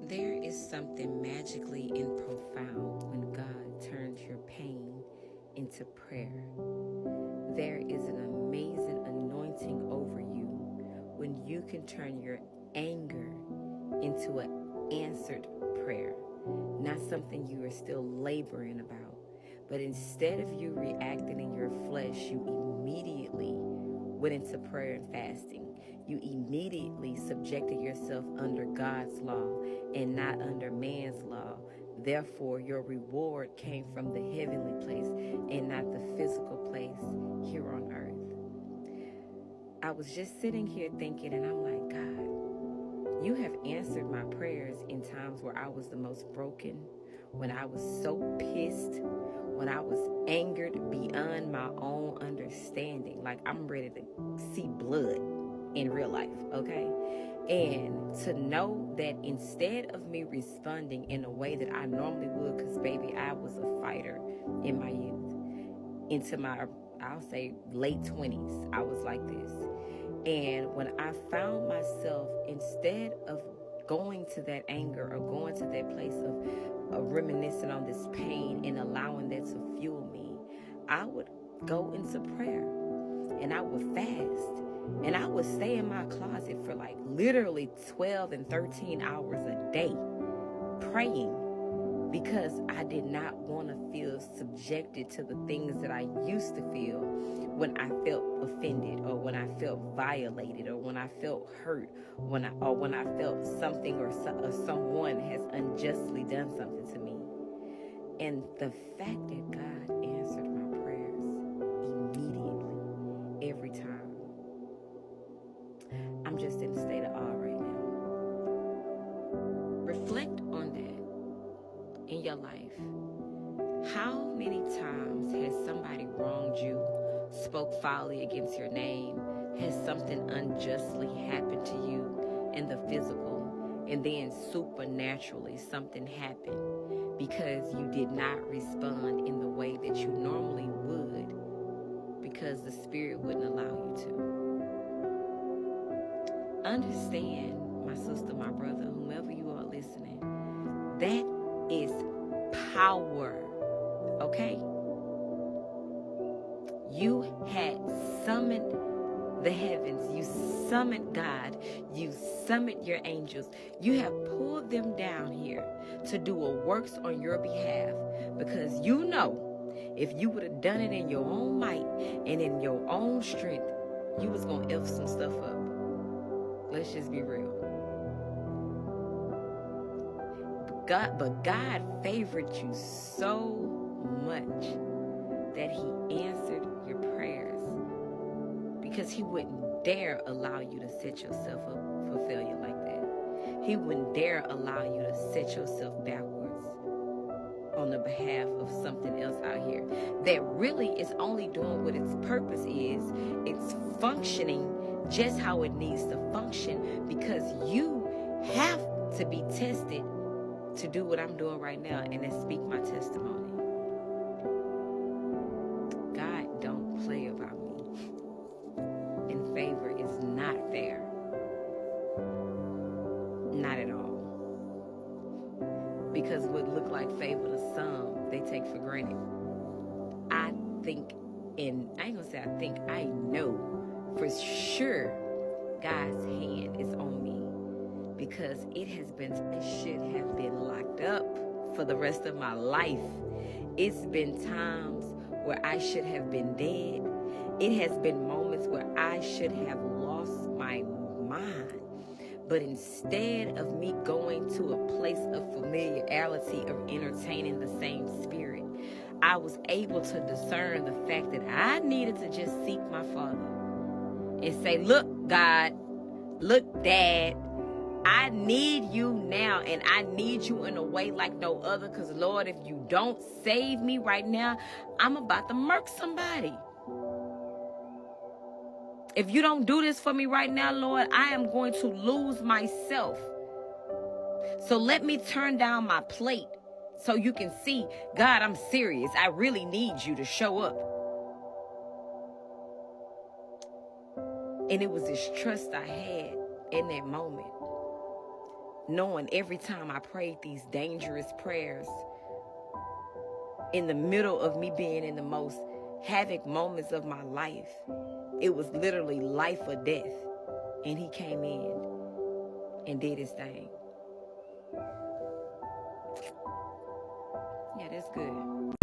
There is something magically and profound when God turns your pain into prayer. There is an amazing anointing over you when you can turn your anger into an answered prayer. Not something you are still laboring about, but instead of you reacting in your flesh, you immediately went into prayer and fasting. You immediately subjected yourself under God's law and not under man's law. Therefore, your reward came from the heavenly place and not the physical place here on earth. I was just sitting here thinking, and I'm like, God, you have answered my prayers in times where I was the most broken, when I was so pissed, when I was angered beyond my own understanding. Like I'm ready to see blood in real life, okay? And to know that instead of me responding in a way that I normally would, because baby, I was a fighter in my youth, into my, I'll say late 20s, I was like this. And when I found myself, instead of going to that anger or going to that place of reminiscing on this pain and allowing that to fuel me, I would go into prayer and I would fast. And I would stay in my closet for like literally 12 and 13 hours a day praying, because I did not want to feel subjected to the things that I used to feel when I felt offended, or when I felt violated, or when I felt hurt, when I felt something or someone has unjustly done something to me. And the fact that God answered my prayers immediately, every time, I'm just in a state of awe right now. Reflect on that in your life. How many times has somebody wronged you, spoke foully against your name, has something unjustly happened to you in the physical, and then supernaturally something happened because you did not respond in the way that you normally would, because the Spirit wouldn't allow you to? Understand, my sister, my brother, whomever you are listening, that is power, okay? You had summoned the heavens, you summoned God, you summoned your angels, you have pulled them down here to do a works on your behalf, because you know if you would have done it in your own might and in your own strength, you was going to F some stuff up. Let's just be real. But God favored you so much that he answered your prayers, because he wouldn't dare allow you to set yourself up for failure like that. He wouldn't dare allow you to set yourself backwards on the behalf of something else out here that really is only doing what its purpose is. It's functioning just how it needs to function, because you have to be tested to do what I'm doing right now, and then speak my testimony. God don't play about me, and favor is not fair. Not at all. Because what look like favor to some, they take for granted. I think, and I ain't gonna say I think, I know for sure God's hand is on me, because it should have been locked up for the rest of my life. It's been times where I should have been dead. It has been moments where I should have lost my mind. But instead of me going to a place of familiarity, of entertaining the same spirit, I was able to discern the fact that I needed to just seek my Father and say, look, God, look, Dad, I need you now, and I need you in a way like no other, because, Lord, if you don't save me right now, I'm about to murk somebody. If you don't do this for me right now, Lord, I am going to lose myself. So let me turn down my plate so you can see, God, I'm serious. I really need you to show up. And it was this trust I had in that moment knowing every time I prayed these dangerous prayers, in the middle of me being in the most havoc moments of my life, it was literally life or death. And he came in and did his thing. Yeah, that's good.